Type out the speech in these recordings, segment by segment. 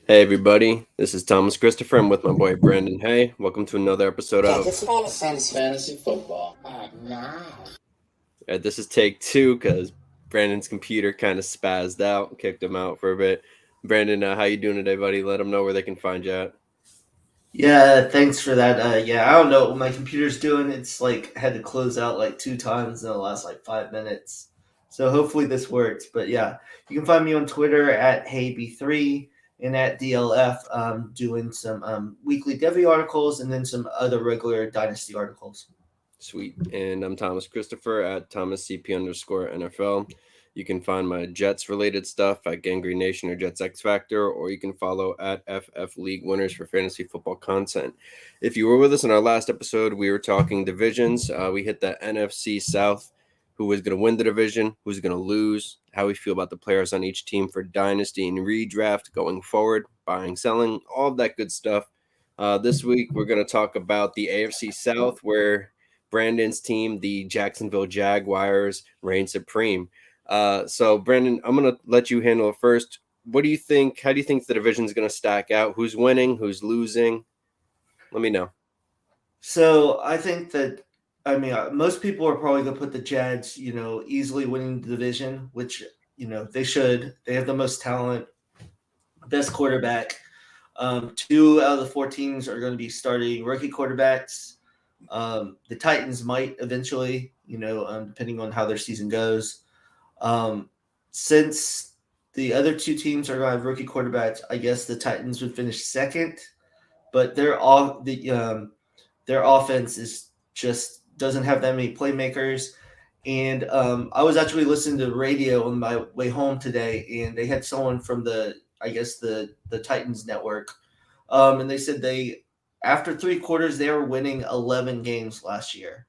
Hey everybody, this is Thomas Christopher. I'm with my boy Brandon Haye. Welcome to another episode of Fantasy football. And now. this is take two because Brandon's computer kind of spazzed out, kicked him out for a bit. Brandon, how you doing today, buddy? Let them know where they can find you at. Yeah, thanks for that. I don't know what my computer's doing. It's like had to close out like two times in the last like 5 minutes. So hopefully this works. But yeah, you can find me on Twitter at HeyB3 and at DLF, doing some weekly Devi articles and then some other regular Dynasty articles. Sweet. And I'm Thomas Christopher at ThomasCP_NFL. You can find my Jets related stuff at GangGreenNation or JetsXFactor, or you can follow at FF League Winners for fantasy football content. If you were with us in our last episode, we were talking divisions. We hit the NFC South, who was going to win the division, who's going to lose, how we feel about the players on each team for dynasty and redraft going forward, buying, selling, all of that good stuff. This week, we're going to talk about the AFC South, where Brandon's team, the Jacksonville Jaguars, reign supreme. So Brandon, I'm gonna let you handle it first. What do you think? How do you think the division is gonna stack out? Who's winning? Who's losing? Let me know. So I think that most people are probably going to put the Jags, easily winning the division, which they should. They have the most talent, best quarterback. Two out of the four teams are going to be starting rookie quarterbacks. The Titans might eventually, depending on how their season goes. Since the other two teams are going to have rookie quarterbacks, I guess the Titans would finish second, but their offense is just doesn't have that many playmakers. And I was actually listening to the radio on my way home today, and they had someone from the Titans network, and they said after three quarters they were winning 11 games last year,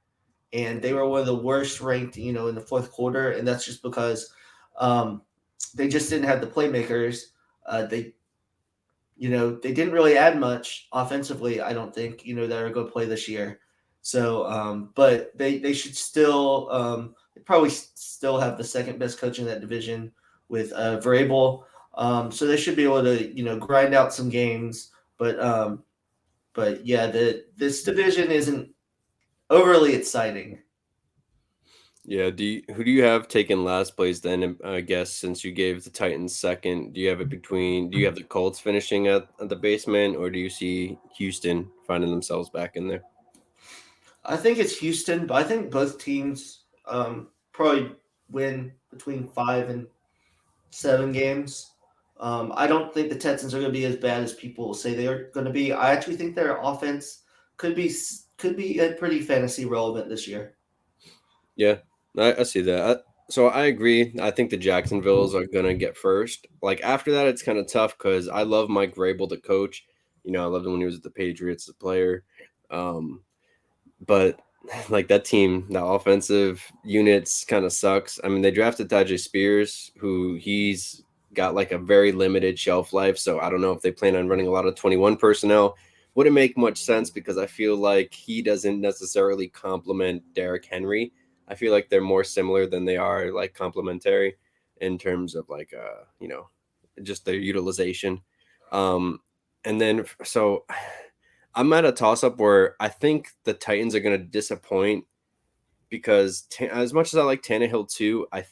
and they were one of the worst ranked, in the fourth quarter, and that's just because they just didn't have the playmakers. They didn't really add much offensively, I don't think, that are going to play this year. So, but they should still, they probably still have the second best coach in that division with Vrabel. So they should be able to, grind out some games. But yeah, this division isn't overly exciting. Yeah. Who do you have taking last place then? I guess since you gave the Titans second, do you have it between? Do you have the Colts finishing at the basement, or do you see Houston finding themselves back in there? I think it's Houston, but I think both teams probably win between 5 and 7 games. I don't think the Texans are going to be as bad as people say they are going to be. I actually think their offense could be pretty fantasy relevant this year. Yeah, I see that. So I agree. I think the Jacksonvilles are gonna get first. Like after that, it's kind of tough because I love Mike Vrabel, the coach. I loved him when he was at the Patriots, the player. Um, but like that team, that offensive units kind of sucks. I mean, they drafted Tajay Spears, who he's got like a very limited shelf life. So I don't know if they plan on running a lot of 21 personnel. Wouldn't make much sense because I feel like he doesn't necessarily complement Derrick Henry. I feel like they're more similar than they are like complementary in terms of like just their utilization. Um and then so I'm at a toss up where I think the Titans are going to disappoint because as much as I like Tannehill too, I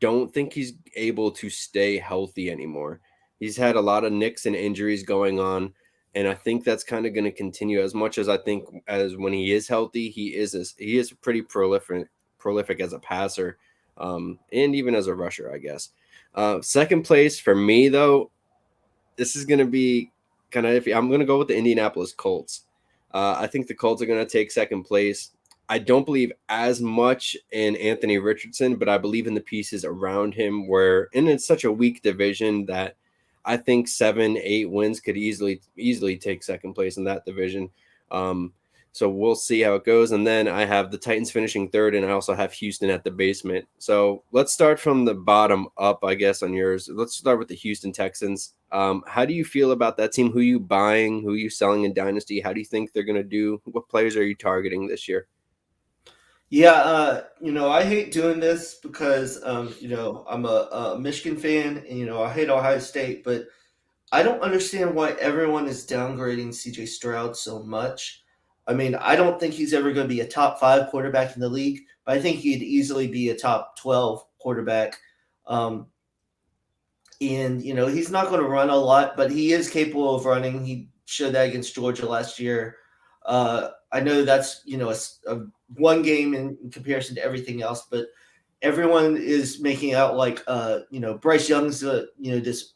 don't think he's able to stay healthy anymore. He's had a lot of nicks and injuries going on, and I think that's kind of going to continue. As much as I think as when he is healthy, he is pretty prolific as a passer, and even as a rusher, I guess. Second place for me though, this is going to be kind of iffy. I'm going to go with the Indianapolis Colts. I think the Colts are going to take second place. I don't believe as much in Anthony Richardson, but I believe in the pieces around him. And it's such a weak division that I think 7, 8 wins could easily take second place in that division. So we'll see how it goes. And then I have the Titans finishing third, and I also have Houston at the basement. So let's start from the bottom up, I guess, on yours. Let's start with the Houston Texans. How do you feel about that team? Who you buying? Who you selling in Dynasty? How do you think they're going to do? What players are you targeting this year? Yeah, I hate doing this because I'm a Michigan fan, and I hate Ohio State, but I don't understand why everyone is downgrading CJ Stroud so much. I mean, I don't think he's ever going to be a top 5 quarterback in the league, but I think he'd easily be a top 12 quarterback. Um, and he's not going to run a lot, but he is capable of running. He showed that against Georgia last year. I know that's a one game in comparison to everything else, but everyone is making out like Bryce Young's this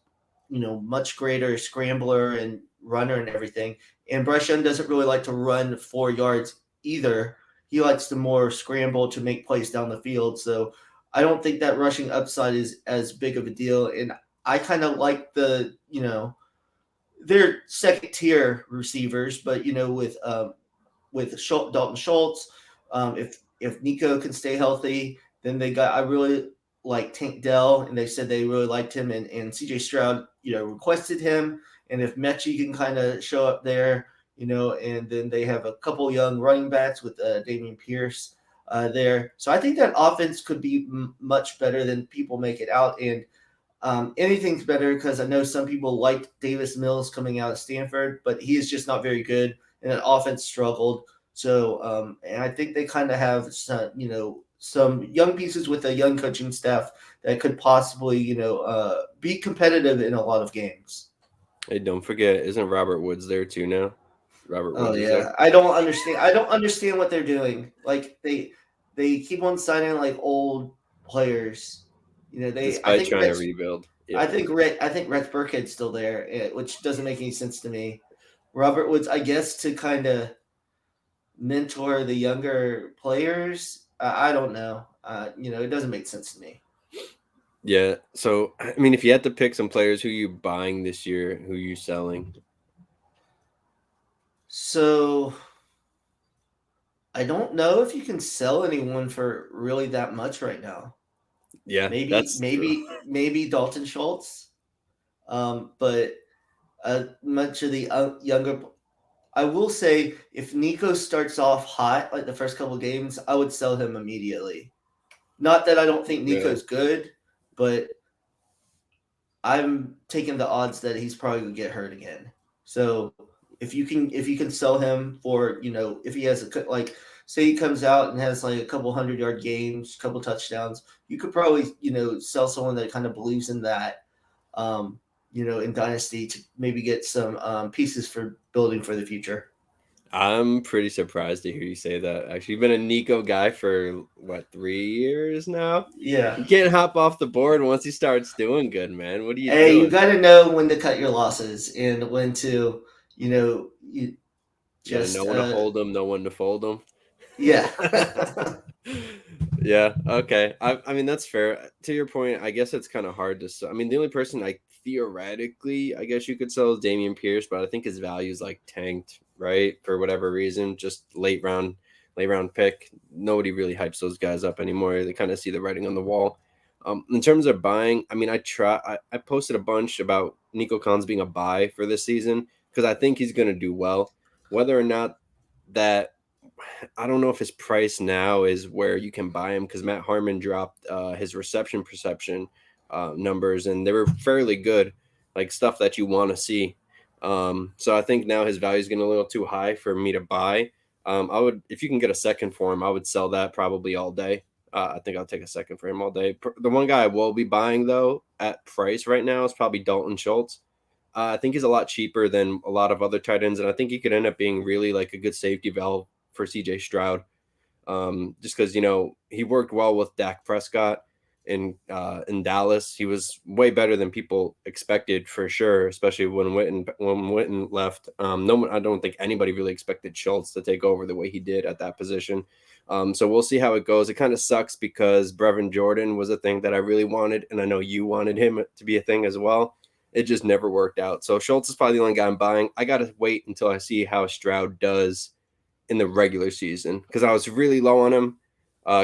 much greater scrambler and runner and everything. And Bryce Young doesn't really like to run 4 yards either. He likes to more scramble to make plays down the field. So I don't think that rushing upside is as big of a deal. And I kind of like they're second tier receivers, but with Dalton Schultz, if Nico can stay healthy, then I really like Tank Dell, and they said they really liked him, and CJ Stroud requested him, and if Mechie can kind of show up there, and then they have a couple young running backs with Dameon Pierce there, so I think that offense could be much better than people make it out, and anything's better because I know some people liked Davis Mills coming out of Stanford, but he is just not very good, and that offense struggled. So, and I think they kind of have some young pieces with a young coaching staff that could possibly be competitive in a lot they Hey, don't forget, isn't Robert Woods there too now? Robert Oh Woods is yeah, there. I don't understand. I don't understand what they're doing. Like they keep on signing like old players. I Despite think trying to Rex rebuild. I Yeah. think Rex Burkhead's still there, which doesn't make any sense to me. Robert Woods, I guess, to kind of mentor the younger players. I don't know. It doesn't make sense to me. Yeah. So, I mean, if you had to pick some players who you buying this year, who you selling? So I don't know if you can sell anyone for really that much right now. Yeah, Maybe, that's true. maybe, maybe Dalton Schultz. But much of the younger. I will say, if Nico starts off hot like the first couple of games, I would sell him immediately. Not that I don't think Yeah. Nico's good, but I'm taking the odds that he's probably gonna get hurt again. So if you can sell him for if he has like say he comes out and has like a couple 100-yard games, couple touchdowns, you could probably sell someone that kind of believes in that in dynasty to maybe get some pieces for building for the future. I'm pretty surprised to hear you say that. Actually, you've been a Nico guy for what, 3 years now? Yeah. You can't hop off the board once he starts doing good, man. What are you Hey, you doing? got to know when to cut your losses and when to, you You gotta know just, when to hold them, know when to fold them. yeah. Yeah, okay. I mean that's fair. To your point, I guess it's kind of hard to sell. I mean, the only person I theoretically, I guess you could sell is Damian Pierce, but I think his value's like tanked, right? For whatever reason, just late round pick. Nobody really hypes those guys up anymore. They kind of see the writing on the wall. In terms of buying, I mean, I posted a bunch about Nico Collins being a buy for this season because I think he's going to do well. Whether or not that I don't know if his price now is where you can buy him because Matt Harmon dropped his reception perception numbers and they were fairly good, like stuff that you want to see. So I think now his value is getting a little too high for me to buy. I would, if you can get a second for him, I would sell that probably all day. I think I'll take a second for him all day. The one guy I will be buying though at price right now is probably Dalton Schultz. I think he's a lot cheaper than a lot of other tight ends, and I think he could end up being really like a good safety valve for CJ Stroud. Just because he worked well with Dak Prescott in Dallas. He was way better than people expected for sure, especially when Witten left. No one, I don't think anybody really expected Schultz to take over the way he did at that position. So we'll see how it goes. It kind of sucks because Brevin Jordan was a thing that I really wanted, and I know you wanted him to be a thing as well. It just never worked out. So Schultz is probably the only guy I'm buying. I got to wait until I see how Stroud does in the regular season because I was really low on him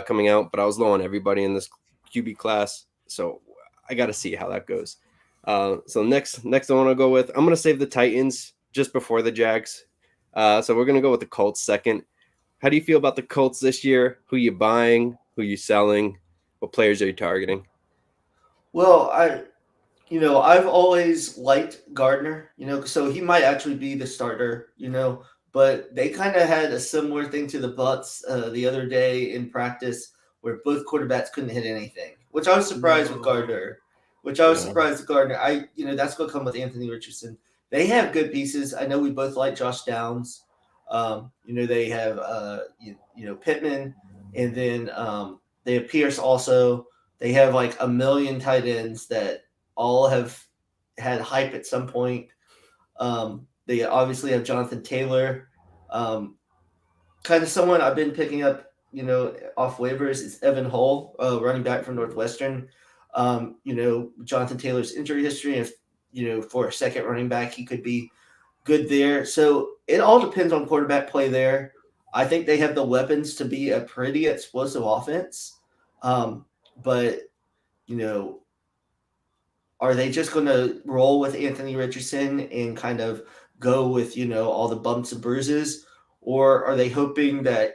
coming out, but I was low on everybody in this QB class. So I got to see how that goes. So next I want to go with, I'm going to save the Titans just before the Jags. So we're going to go with the Colts second. How do you feel about the Colts this year? Who you buying? Who you selling? What players are you targeting? Well, I've always liked Gardner, so he might actually be the starter, but they kind of had a similar thing to the Bucks the other day in practice where both quarterbacks couldn't hit anything, which I was surprised with No. Gardner. Yeah. That's going to come with Anthony Richardson. They have good pieces. I know we both like Josh Downs. They have, Pittman, and then they have Pierce also. They have like a million tight ends that all have had hype at some point. They obviously have Jonathan Taylor. Um, Kind of someone I've been picking up, off waivers is Evan Hull, running back from Northwestern. Jonathan Taylor's injury history, if, for a second running back, he could be good there. So it all depends on quarterback play there. I think they have the weapons to be a pretty explosive offense. But, you know, are they just going to roll with Anthony Richardson and kind of go with, all the bumps and bruises? Or are they hoping that,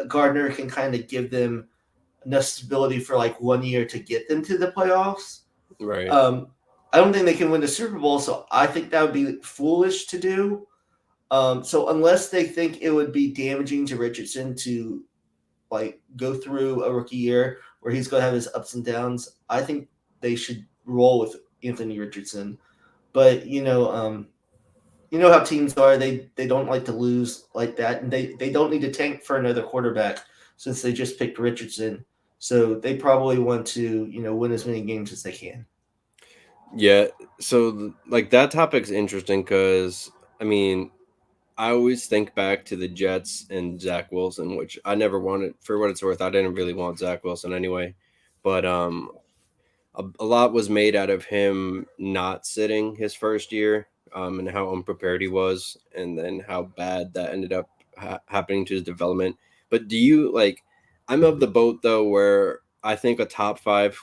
Gardner can kind of give them enough stability for like 1 year to get them to the playoffs? Right. Um, I don't think they can win the Super Bowl, so I think that would be foolish to do. So unless they think it would be damaging to Richardson to like go through a rookie year where he's going to have his ups and downs, I think they should roll with Anthony Richardson. But you know how teams are; they don't like to lose like that, and they don't need to tank for another quarterback since they just picked Richardson. So they probably want to win as many games as they can. Yeah. So like that topic's interesting because I mean I always think back to the Jets and Zach Wilson, which I never wanted. For what it's worth, I didn't really want Zach Wilson anyway. But a lot was made out of him not sitting his first year, and how unprepared he was, and then how bad that ended up happening to his development. But do you like? I'm of the boat though, where I think a top five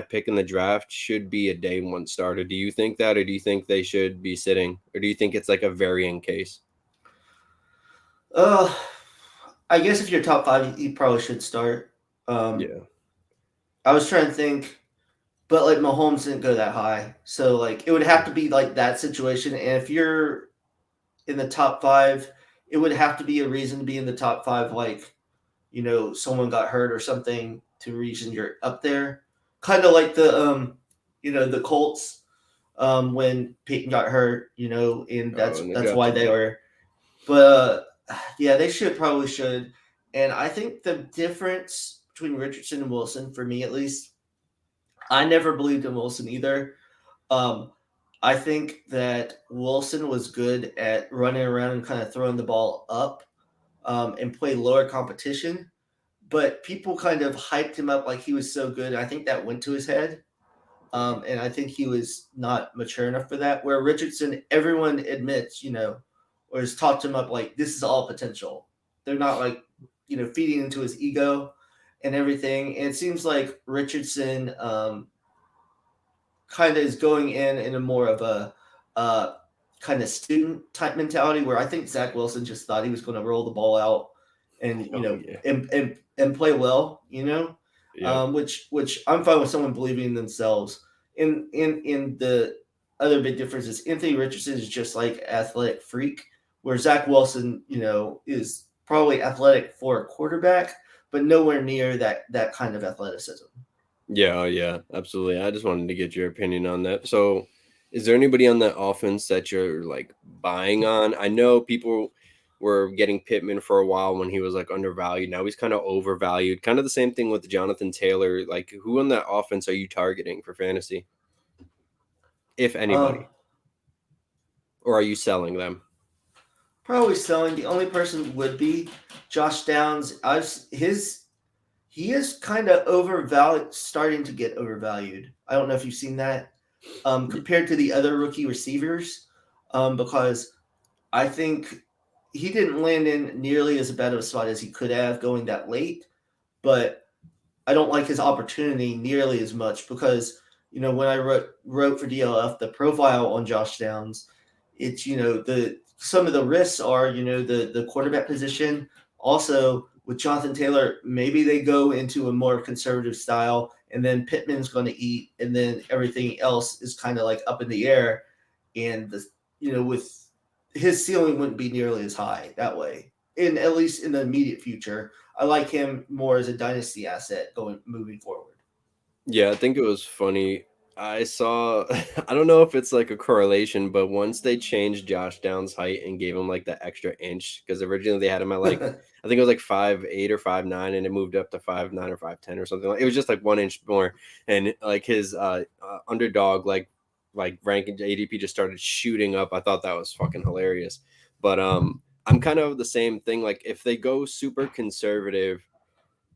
pick in the draft should be a day one starter. Do you think that, or do you think they should be sitting, or do you think it's like a varying case? Uh, I guess if you're top five, you probably should start. Um, Yeah. I was trying to think, but like Mahomes didn't go that high, so like it would have to be like that situation. And if you're in the top five, it would have to be a reason to be in the top five, like someone got hurt or something to reason you're up there. Kind of like the Colts when Peyton got hurt, and Oh, that's and they that's why drafted they him. were. But yeah, they probably should. And I think the difference between Richardson and Wilson, for me at least, I never believed in Wilson either. Um, I think that Wilson was good at running around and kind of throwing the ball up and play lower competition, but people kind of hyped him up like he was so good. I think that went to his head. Right. And I think he was not mature enough for that. Where Richardson, everyone admits, or has talked him up like this is all potential. They're not like, feeding into his ego and everything. And it seems like Richardson kind of is going in a more of a kind of student type mentality where I think Zach Wilson just thought he was going to roll the ball out and Oh yeah. and play well, Yep. which I'm fine with someone believing in themselves. In the other big difference is Anthony Richardson is just like athletic freak, where Zach Wilson, is probably athletic for a quarterback, but nowhere near that kind of athleticism. Yeah, oh, yeah, absolutely. I just wanted to get your opinion on that. So, is there anybody on that offense that you're like buying on? I know people were getting Pittman for a while when he was like undervalued. Now he's kind of overvalued. Kind of the same thing with Jonathan Taylor. Like, who on that offense are you targeting for fantasy, if Um, anybody, or are you selling them? Probably selling. The only person would be Josh Downs. He is kind of overvalued, starting to get overvalued. I don't know if you've seen that Y- compared to the other rookie receivers, because I think he didn't land in nearly as bad of a spot as he could have going that late. But I don't like his opportunity nearly as much because when I wrote for DLF the profile on Josh Downs, it's the some of the risks are the quarterback position. Also with Jonathan Taylor, maybe they go into a more conservative style and then Pittman's going to eat, and then everything else is kind of like up in the air, and with his ceiling wouldn't be nearly as high that way. In at least in the immediate future, I like him more as a dynasty asset moving forward. Yeah, I think it was funny. I saw, I don't know if it's like a correlation, but once they changed Josh Downs' height and gave him like the extra inch, because originally they had him at like, I think it was like 5'8" or 5'9", and it moved up to 5'9" or 5'10" or something. Like it was just like 1 inch more, and like his underdog like ranking ADP just started shooting up. I thought that was fucking hilarious. But I'm kind of the same thing. Like if they go super conservative,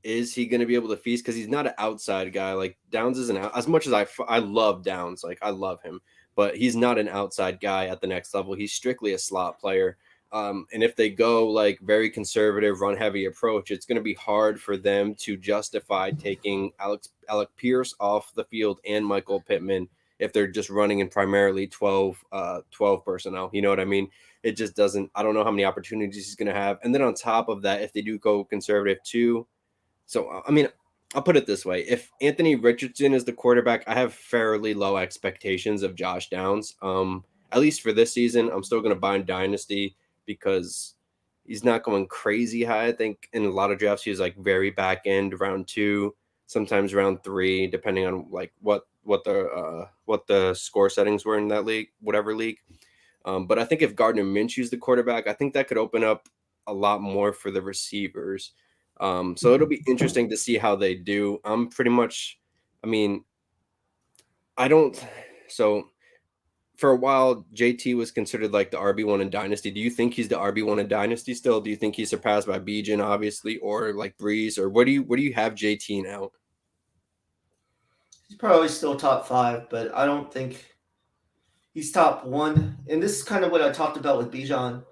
is he going to be able to feast? Because he's not an outside guy. Like Downs isn't out as much as I love Downs. Like I love him, but he's not an outside guy at the next level. He's strictly a slot player. And if they go like very conservative, run heavy approach, it's going to be hard for them to justify taking Alec Pierce off the field and Michael Pittman if they're just running in primarily 12 personnel. You know what I mean? It just doesn't. I don't know how many opportunities he's going to have. And then on top of that, if they do go conservative too. So, I mean, I'll put it this way. If Anthony Richardson is the quarterback, I have fairly low expectations of Josh Downs. At least for this season, I'm still going to buy in Dynasty because he's not going crazy high. I think in a lot of drafts, he's like very back end, round 2, sometimes round 3, depending on like what the score settings were in that league, whatever league. But I think if Gardner Minshew's the quarterback, I think that could open up a lot more for the receivers. So it'll be interesting to see how they do. I'm pretty much, I mean, I don't, so for a while, JT was considered like the RB1 in Dynasty. Do you think he's the RB1 in Dynasty still? Do you think he's surpassed by Bijan, obviously, or like Breeze, or where do you have JT now? He's probably still top 5, but I don't think he's top 1. And this is kind of what I talked about with Bijan.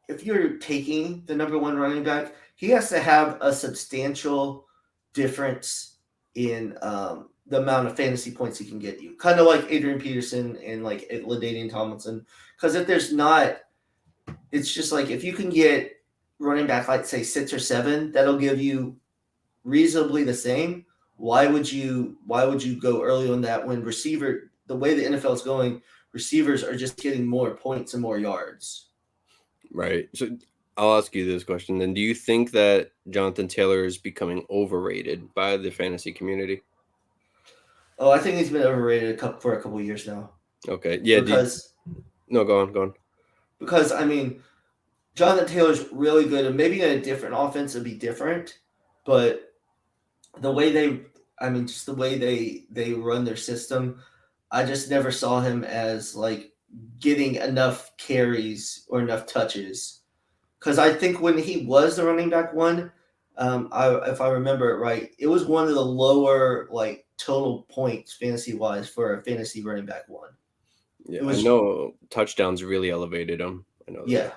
If you're taking the number 1 running back, he has to have a substantial difference in the amount of fantasy points he can get you. Kind of like Adrian Peterson and like LaDainian Tomlinson. Because if there's not, it's just like if you can get running back like say 6 or 7, that'll give you reasonably the same. Why would you go early on that when the way the NFL is going, receivers are just getting more points and more yards? Right. So I'll ask you this question then. Do you think that Jonathan Taylor is becoming overrated by the fantasy community? Oh, I think he's been overrated for a couple of years now. Okay. Yeah. No, go on. Because, I mean, Jonathan Taylor's really good, and maybe in a different offense it'd be different, but the way they run their system, I just never saw him as like getting enough carries or enough touches. Because I think when he was the running back 1, if I remember it right, it was one of the lower like total points fantasy wise for a fantasy running back 1. Yeah, I know touchdowns really elevated him. I know that. Yeah.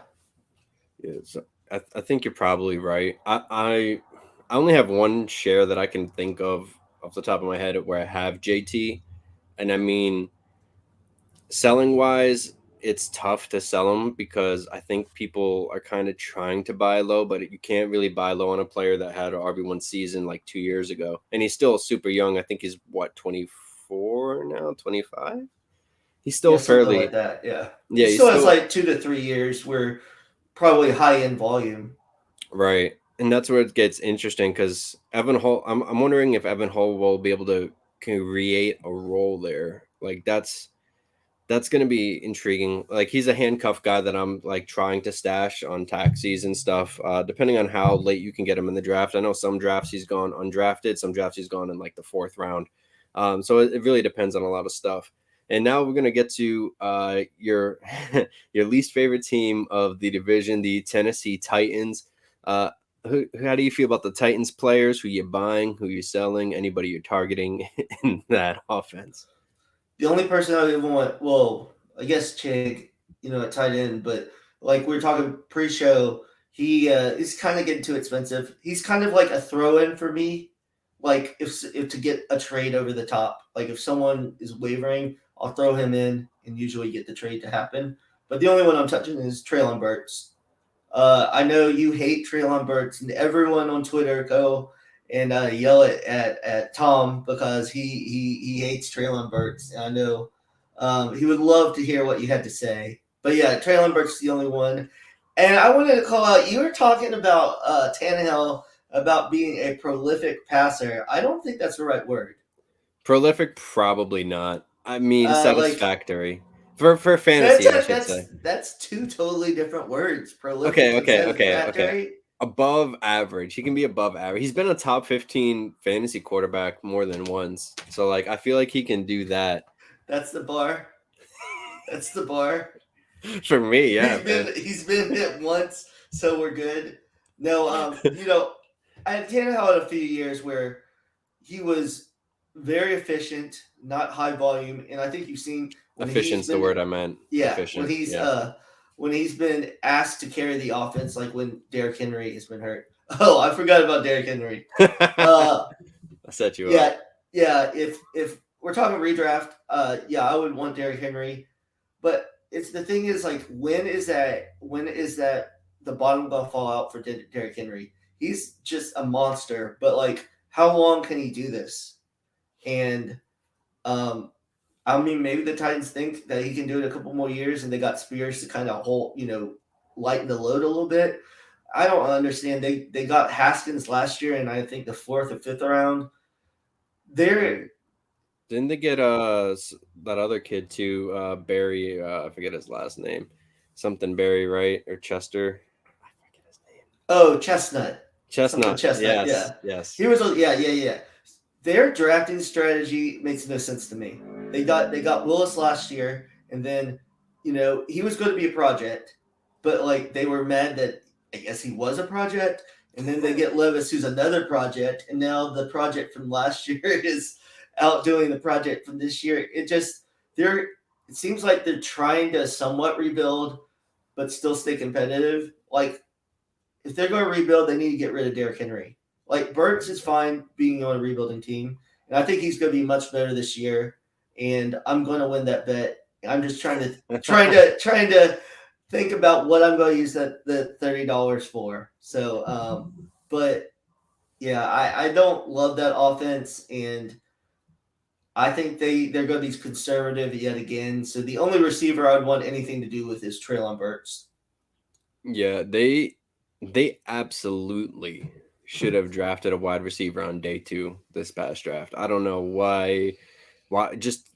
Yeah, so I think you're probably right. I only have one share that I can think of off the top of my head where I have JT, and I mean, selling wise, it's tough to sell them because I think people are kind of trying to buy low, but you can't really buy low on a player that had an RB1 season like 2 years ago, and he's still super young. I think he's 24 now, 25. He's still fairly like that. Yeah. Yeah, he still has like 2 to 3 years where probably high end volume. Right. And that's where it gets interesting because Evan Hull, I'm wondering if Evan Hull will be able to create a role there. Like that's going to be intriguing. Like he's a handcuff guy that I'm like trying to stash on taxis and stuff. Depending on how late you can get him in the draft. I know some drafts he's gone undrafted, some drafts he's gone in like the 4th round. So it really depends on a lot of stuff. And now we're gonna get to your your least favorite team of the division, the Tennessee Titans. How do you feel about the Titans players? Who you buying? Who you selling? Anybody you're targeting in that offense? The only person I even want, well, I guess Chig, at tight end, but like we were talking pre-show, he is kind of getting too expensive. He's kind of like a throw-in for me. Like if to get a trade over the top, like if someone is wavering, I'll throw him in and usually get the trade to happen. But the only one I'm touching is Treylon Burks. I know you hate Treylon Burks, and everyone on Twitter go and yell at Tom because he hates Traylon Burks. I know he would love to hear what you had to say. But yeah, Traylon Burks is the only one. And I wanted to call out, you were talking about Tannehill about being a prolific passer. I don't think that's the right word. Prolific, probably not. I mean, Like satisfactory. For fantasy, I should say. that's two totally different words. Prolific Okay, and okay, okay, okay. satisfactory. Above average. He can be above average. He's been a top 15 fantasy quarterback more than once. So like I feel like he can do that. That's the bar. That's the bar. For me, yeah. He's been hit once, so we're good. No, Tannehill had a few years where he was very efficient, not high volume, and I think you've seen when Efficient's the word I meant. Yeah, efficient. When he's been asked to carry the offense, like when Derrick Henry has been hurt. Oh, I forgot about Derrick Henry. I set you up. Yeah. If we're talking redraft, I would want Derrick Henry, but it's the thing is like when is that the bottom going to fall out for Derrick Henry? He's just a monster, but like how long can he do this? And I mean, maybe the Titans think that he can do it a couple more years, and they got Spears to kind of lighten the load a little bit. I don't understand. They got Haskins last year, and I think the 4th or 5th round. Didn't they get that other kid too? Barry, I forget his last name. Something Barry, right? Or Chester. I forget his name. Oh, Chestnut. Chestnut. Yes. Yeah. Yes. He was. Yeah. Their drafting strategy makes no sense to me. They got Willis last year, and then he was going to be a project, but like they were mad that I guess he was a project, and then they get Levis, who's another project, and now the project from last year is outdoing the project from this year. It seems like they're trying to somewhat rebuild, but still stay competitive. Like if they're going to rebuild, they need to get rid of Derrick Henry. Like Burks is fine being on a rebuilding team, and I think he's going to be much better this year. And I'm going to win that bet. I'm just trying to think about what I'm going to use the $30 for. So, but yeah, I don't love that offense, and I think they're going to be conservative yet again. So the only receiver I would want anything to do with is Traylon Burks. Yeah, they absolutely should have drafted a wide receiver on day 2 this past draft. I don't know why just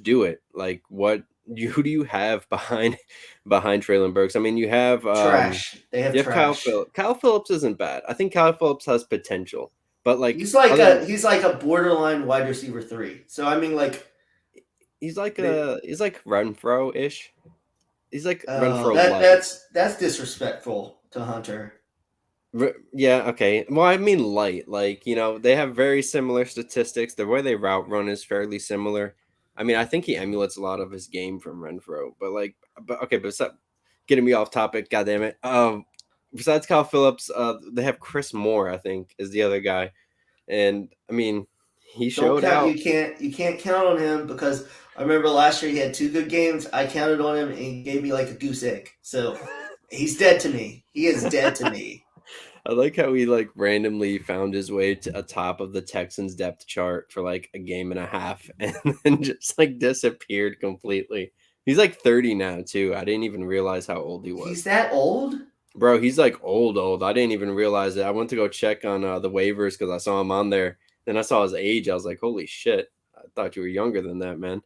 do it. Like who do you have behind Traylon Burks? I mean, you have trash. They have trash. Kyle Phillips isn't bad. I think Kyle Phillips has potential, but like he's like a borderline wide receiver 3. So I mean, like he's like Renfro-ish. He's like Renfro. That's disrespectful to Hunter. Yeah, okay. Well, I mean light. Like, they have very similar statistics. The way they route run is fairly similar. I mean, I think he emulates a lot of his game from Renfro. But besides getting me off topic, goddamn it. Besides Kyle Phillips, they have Chris Moore, I think, is the other guy. And I mean, he showed out. You can't count on him because I remember last year he had 2 good games. I counted on him and he gave me like a goose egg. So he's dead to me. He is dead to me. I like how he like randomly found his way to a top of the Texans depth chart for like a game and a half and then just like disappeared completely. He's like 30 now too. I didn't even realize how old he was. He's that old? Bro, he's like old. I didn't even realize it. I went to go check on the waivers because I saw him on there. Then I saw his age. I was like, holy shit. I thought you were younger than that, man.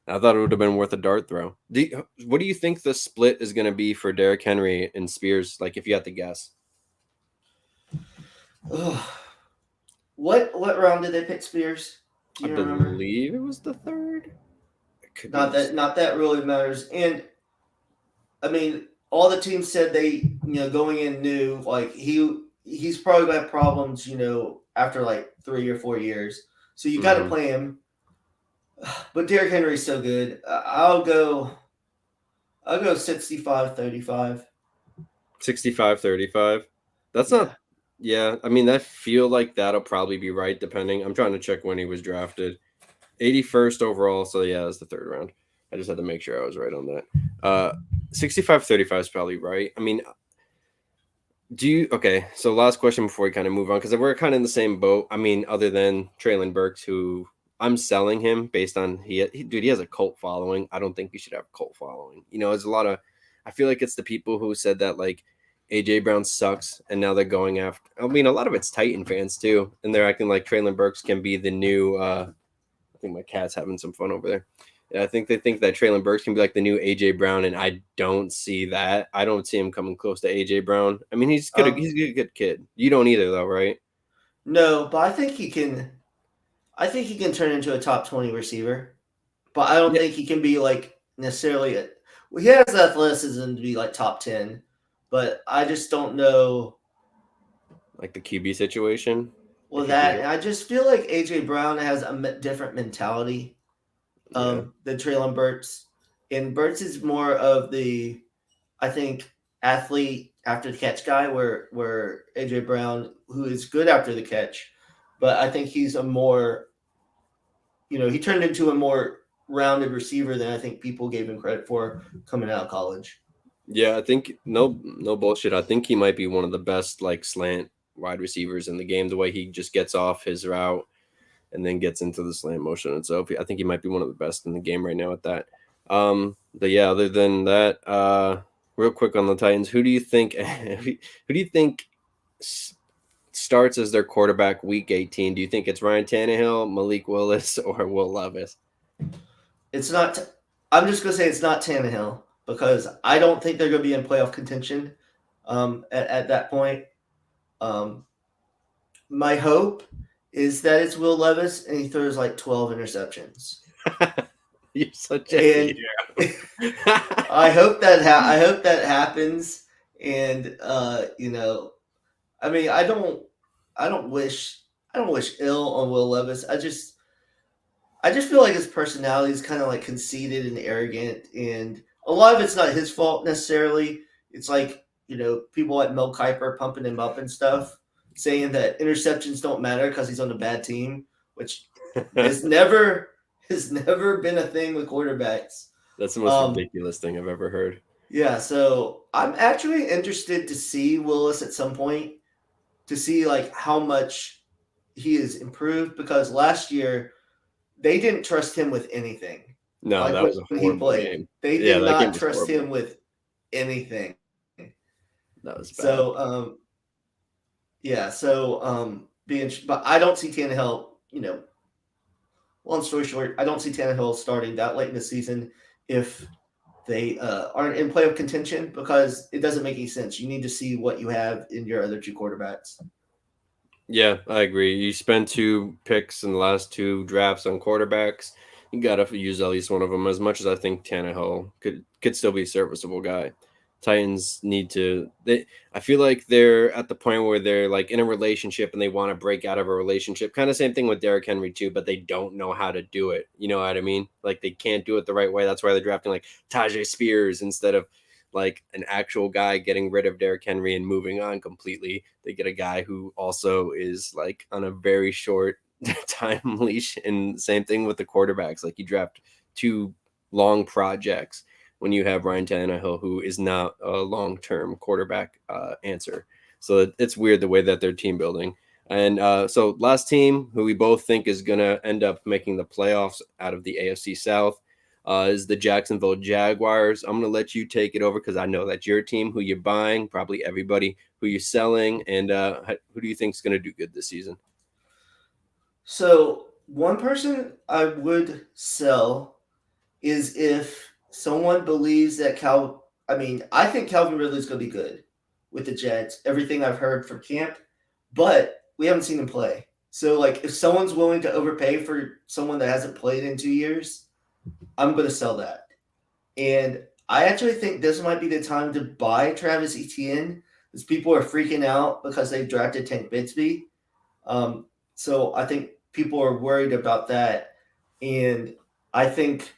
I thought it would have been worth a dart throw. What do you think the split is going to be for Derrick Henry and Spears? Like if you had to guess. What round did they pick Spears? I believe it was the 3rd. Not that really matters. And I mean, all the teams said they, going in knew like he's probably got problems, after like 3 or 4 years. So you got to play him. But Derrick Henry's so good. I'll go 65-35. 65-35. That's not. Yeah, I mean, I feel like that'll probably be right, depending. I'm trying to check when he was drafted. 81st overall, so yeah, that's the 3rd round. I just had to make sure I was right on that. 65-35 is probably right. I mean, Okay, so last question before we kind of move on, because we're kind of in the same boat. I mean, other than Traylon Burks, who I'm selling him based on dude, he has a cult following. I don't think he should have a cult following. There's a lot of, I feel like it's the people who said that like AJ Brown sucks, and now they're going after. I mean, a lot of it's Titan fans too, and they're acting like Traylon Burks can be the new. I think my cat's having some fun over there. Yeah, I think they think that Traylon Burks can be like the new AJ Brown, and I don't see that. I don't see him coming close to AJ Brown. I mean, he's good. He's a good kid. You don't either, though, right? No, but I think he can. I think he can turn into a top 20 receiver, but I don't Yeah, think he can be like necessarily. Well, he has athleticism to be like top 10, but I just don't know. like the QB situation. Well, If he can that get, I just feel like AJ Brown has a different mentality yeah, than Traylon Burks, and Burks is more of the, I think, athlete after the catch guy, where AJ Brown, who is good after the catch, but I think he's a more, he turned into a more rounded receiver than I think people gave him credit for coming out of college. yeah. I think no bullshit. I think he might be one of the best like slant wide receivers in the game. The way he just gets off his route and then gets into the slant motion itself. I think he might be one of the best in the game right now at that. But yeah, other than that, real quick on the Titans, who do you think who do you think starts as their quarterback week 18? Do you think it's Ryan Tannehill, Malik Willis, or Will Levis? It's not. I'm just gonna say it's not Tannehill because I don't think they're gonna be in playoff contention at that point. Um, my hope is that it's Will Levis and he throws like 12 interceptions. You're such a And hater. I hope that happens. And I mean, I don't wish ill on Will Levis. I just feel like his personality is kind of like conceited and arrogant, and a lot of it's not his fault necessarily. It's like, people like Mel Kiper pumping him up and stuff, saying that interceptions don't matter because he's on a bad team, which has never been a thing with quarterbacks. That's the most ridiculous thing I've ever heard. Yeah, so I'm actually interested to see Willis at some point to see like how much he has improved, because last year they didn't trust him with anything. No, Like that was a when he horrible played, game. they Yeah, did that game not was trust him horrible. with anything. That was bad. So yeah, so but I don't see Tannehill. Long story short, I don't see Tannehill starting that late in the season if they aren't in playoff contention, because it doesn't make any sense. You need to see what you have in your other two quarterbacks. Yeah, I agree. You spend 2 picks in the last 2 drafts on quarterbacks. You gotta use at least one of them. As much as I think Tannehill could still be a serviceable guy, Titans need to. I feel like they're at the point where they're like in a relationship and they want to break out of a relationship. Kind of same thing with Derrick Henry too, but they don't know how to do it. You know what I mean? Like they can't do it the right way. That's why they're drafting like Tajay Spears instead of like an actual guy, getting rid of Derrick Henry and moving on completely. They get a guy who also is like on a very short time leash. And same thing with the quarterbacks. Like you draft 2 long projects when you have Ryan Tannehill, who is not a long-term quarterback answer. So it's weird the way that they're team building. And so last team who we both think is going to end up making the playoffs out of the AFC South is the Jacksonville Jaguars. I'm going to let you take it over because I know that's your team, who you're buying, probably everybody who you're selling, and who do you think is going to do good this season? So one person I would sell is if someone believes that I think Calvin Ridley's going to be good with the Jets. Everything I've heard from camp, but we haven't seen him play. So like, if someone's willing to overpay for someone that hasn't played in 2 years, I'm going to sell that. And I actually think this might be the time to buy Travis Etienne, because people are freaking out because they drafted Tank Bigsby. So I think people are worried about that, and I think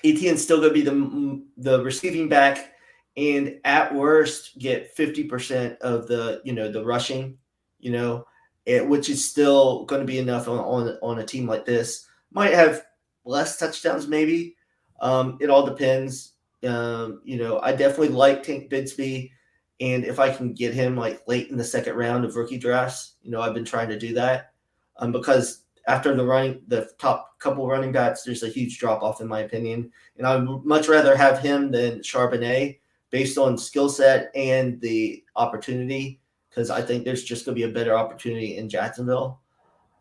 Etienne's still going to be the receiving back, and at worst get 50% of the rushing, which is still going to be enough on a team like this. Might have less touchdowns, maybe. It all depends. I definitely like Tank Bigsby, And if I can get him like late in the second round of rookie drafts, I've been trying to do that, because after the top couple running backs, there's a huge drop off in my opinion, and I would much rather have him than Charbonnet based on skill set and the opportunity, because I think there's just going to be a better opportunity in Jacksonville.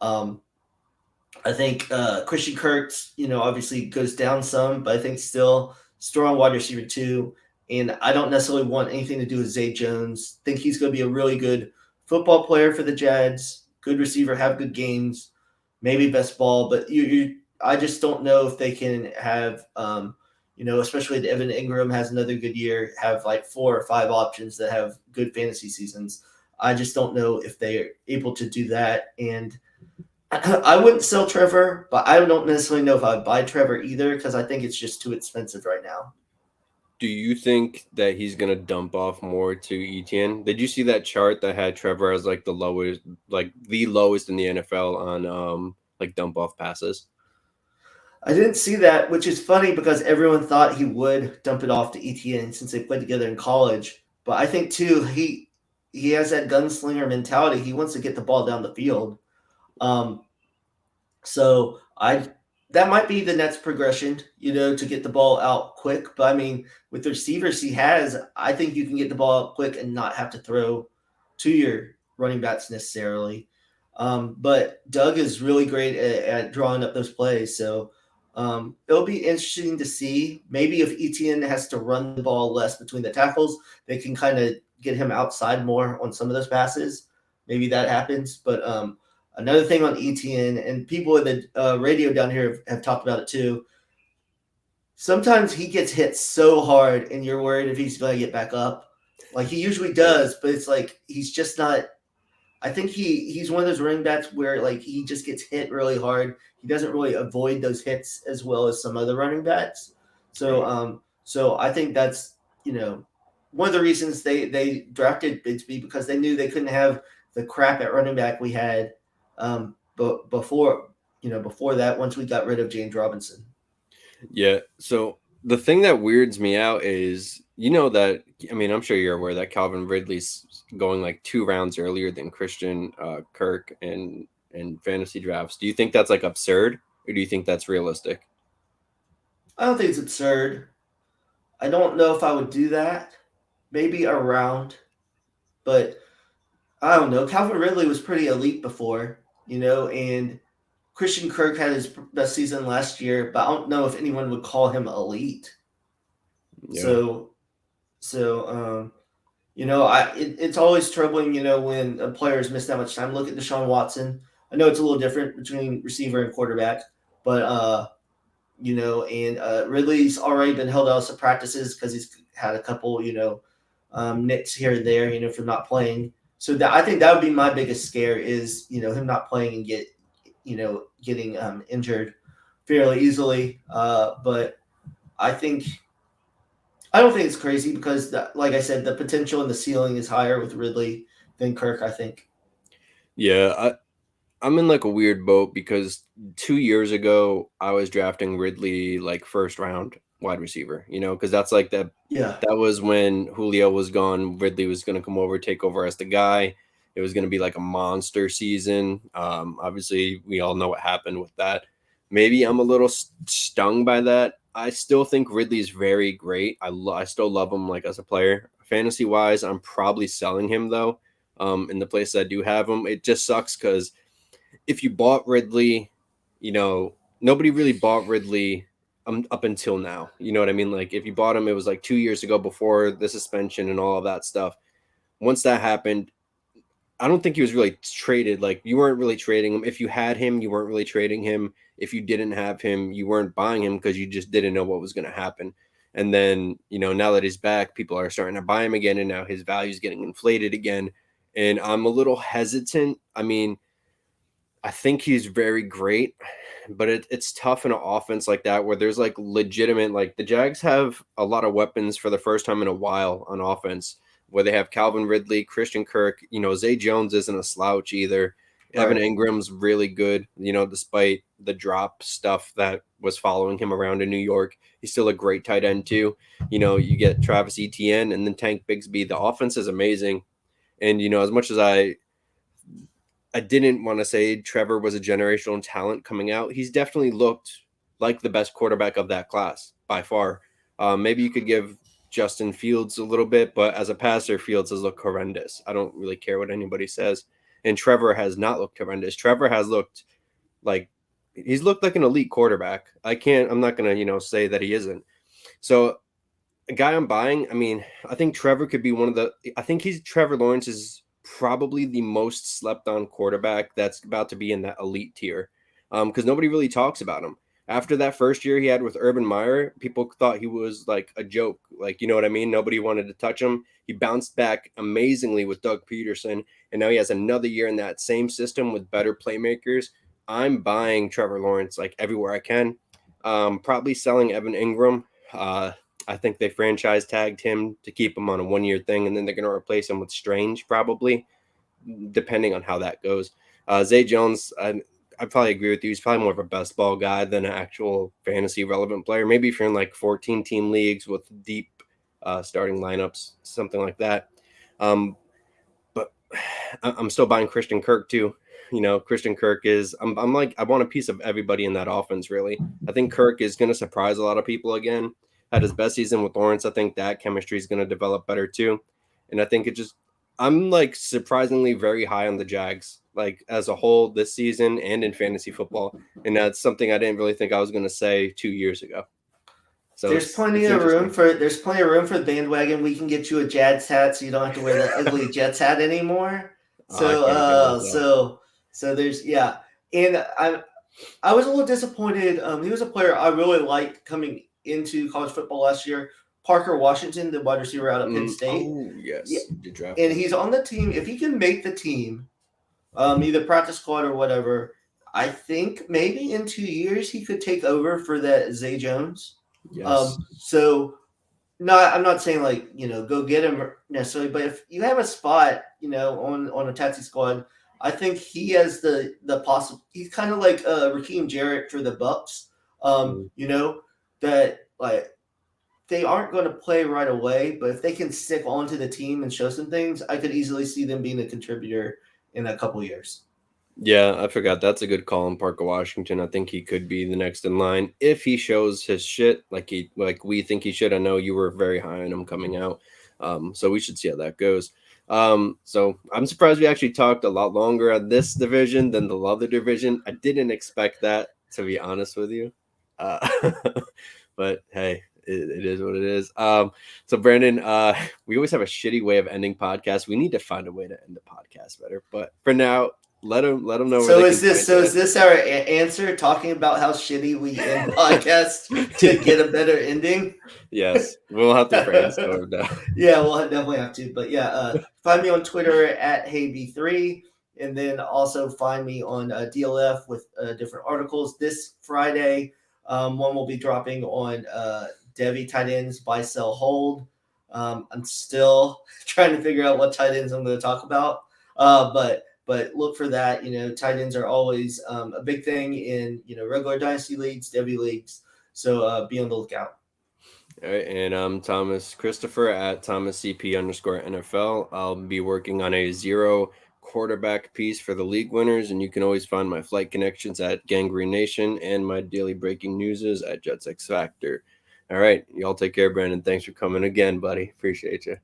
I think Christian Kirk's, obviously goes down some, but I think still strong wide receiver too. And I don't necessarily want anything to do with Zay Jones. Think he's going to be a really good football player for the Jags. Good receiver, have good games, maybe best ball. But I just don't know if they can have, especially if Evan Ingram has another good year, have like 4 or 5 options that have good fantasy seasons. I just don't know if they're able to do that. And I wouldn't sell Trevor, but I don't necessarily know if I'd buy Trevor either, because I think it's just too expensive right now. Do you think that he's going to dump off more to Etienne? Did you see that chart that had Trevor as like the lowest in the NFL on like dump off passes? I didn't see that, which is funny because everyone thought he would dump it off to Etienne since they played together in college. But I think too he has that gunslinger mentality. He wants to get the ball down the field. So that might be the next progression, to get the ball out quick. But I mean, with the receivers he has, I think you can get the ball out quick and not have to throw to your running backs necessarily. But Doug is really great at drawing up those plays. So it'll be interesting to see. Maybe if Etienne has to run the ball less between the tackles, they can kind of get him outside more on some of those passes. Maybe that happens. But another thing on Etienne, and people in the radio down here have talked about it too. Sometimes he gets hit so hard, and you're worried if he's going to get back up. Like he usually does, but it's like he's just not. I think he's one of those running backs where like he just gets hit really hard. He doesn't really avoid those hits as well as some other running backs. So so I think that's one of the reasons they drafted Bigsby, because they knew they couldn't have the crap at running back we had. But before that, once we got rid of James Robinson. Yeah. So the thing that weirds me out is, that, I mean, I'm sure you're aware that Calvin Ridley's going like 2 rounds earlier than Christian Kirk and fantasy drafts. Do you think that's like absurd, or do you think that's realistic? I don't think it's absurd. I don't know if I would do that. Maybe a round, but I don't know. Calvin Ridley was pretty elite before, and Christian Kirk had his best season last year, but I don't know if anyone would call him elite. Yeah. So it's always troubling, when a players miss that much time. Look at Deshaun Watson. I know it's a little different between receiver and quarterback, but Ridley's already been held out of some practices because he's had a couple, nicks here and there, from not playing. So I think that would be my biggest scare is, him not playing and getting injured fairly easily. But I don't think it's crazy because, like I said, the potential and the ceiling is higher with Ridley than Kirk, I think. Yeah, I'm in like a weird boat because 2 years ago I was drafting Ridley like first round wide receiver, because that's like that. Yeah. That was when Julio was gone. Ridley was going to come over, take over as the guy. It was going to be like a monster season. Obviously, we all know what happened with that. Maybe I'm a little stung by that. I still think Ridley's very great. I still love him like as a player. Fantasy wise, I'm probably selling him though. In the places I do have him, it just sucks because if you bought Ridley, nobody really bought Ridley up until now. You know what I mean? Like if you bought him, it was like 2 years ago before the suspension and all of that stuff. Once that happened, I don't think he was really traded. Like you weren't really trading him. If you had him, you weren't really trading him. If you didn't have him, you weren't buying him because you just didn't know what was going to happen. And then, now that he's back, people are starting to buy him again. And now his value is getting inflated again. And I'm a little hesitant. I mean, I think he's very great, but it's tough in an offense like that where there's like legitimate, like the Jags have a lot of weapons for the first time in a while on offense, where they have Calvin Ridley, Christian Kirk, Zay Jones isn't a slouch either. Evan Right. Ingram's really good, despite the drop stuff that was following him around in New York. He's still a great tight end too. You get Travis Etienne and then Tank Bigsby. The offense is amazing. And as much as I didn't want to say Trevor was a generational talent coming out, he's definitely looked like the best quarterback of that class by far. Maybe you could give Justin Fields a little bit, but as a passer, Fields has looked horrendous. I don't really care what anybody says. And Trevor has not looked horrendous. Trevor has looked like he's looked like an elite quarterback. I'm not going to, say that he isn't. So a guy I'm buying, I mean, I think Trevor could be Trevor Lawrence is probably the most slept on quarterback that's about to be in that elite tier. Because nobody really talks about him. After that first year he had with Urban Meyer, people thought he was like a joke. Like, you know what I mean? Nobody wanted to touch him. He bounced back amazingly with Doug Peterson, and now he has another year in that same system with better playmakers. I'm buying Trevor Lawrence like everywhere I can. Probably selling Evan Ingram. I think they franchise tagged him to keep him on a 1-year thing, and then they're going to replace him with Strange, probably, depending on how that goes. Zay Jones, I probably agree with you. He's probably more of a best ball guy than an actual fantasy relevant player. Maybe if you're in like 14 team leagues with deep starting lineups, something like that. But I'm still buying Christian Kirk too. Christian Kirk is, I'm like, I want a piece of everybody in that offense, really. I think Kirk is going to surprise a lot of people again. Had his best season with Lawrence. I think that chemistry is going to develop better too. And I think I'm like surprisingly very high on the Jags, like as a whole this season and in fantasy football. And that's something I didn't really think I was going to say 2 years ago. So there's plenty of room for the bandwagon. We can get you a Jets hat so you don't have to wear that ugly Jets hat anymore. So there's and I was a little disappointed. He was a player I really liked coming into college football last year. Parker Washington, the wide receiver out of Penn State. Oh yes, and he's on the team. If he can make the team, either practice squad or whatever, I think maybe in 2 years he could take over for that Zay Jones. Yes. I'm not saying like go get him necessarily, but if you have a spot on a taxi squad, I think he has the possible. He's kind of like Raheem Jarrett for the Bucks. That like they aren't going to play right away, but if they can stick onto the team and show some things, I could easily see them being a contributor in a couple years. Yeah, I forgot. That's a good call on Parker Washington. I think he could be the next in line if he shows his shit like we think he should. I know you were very high on him coming out, so we should see how that goes. So I'm surprised we actually talked a lot longer on this division than the other division. I didn't expect that, to be honest with you, but hey, it is what it is. So Brandon, we always have a shitty way of ending podcasts. We need to find a way to end the podcast better. But for now, let them know. So is this our answer? Talking about how shitty we end podcasts to get a better ending? Yes, we'll have to brainstorm now. Yeah, we'll definitely have to. But find me on Twitter at HeyB3, and then also find me on DLF with different articles. This Friday, one will be dropping on Devi tight ends, buy, sell, hold. I'm still trying to figure out what tight ends I'm going to talk about, but look for that. Tight ends are always a big thing in regular dynasty leagues, Devi leagues. So be on the lookout. All right, and I'm Thomas Christopher at ThomasCP_NFL. I'll be working on a 0 quarterback piece for the league winners, and you can always find my flight connections at GangGreenNation and my daily breaking news is at JetsXFactor. All right, y'all take care, Brandon. Thanks for coming again, buddy. Appreciate you.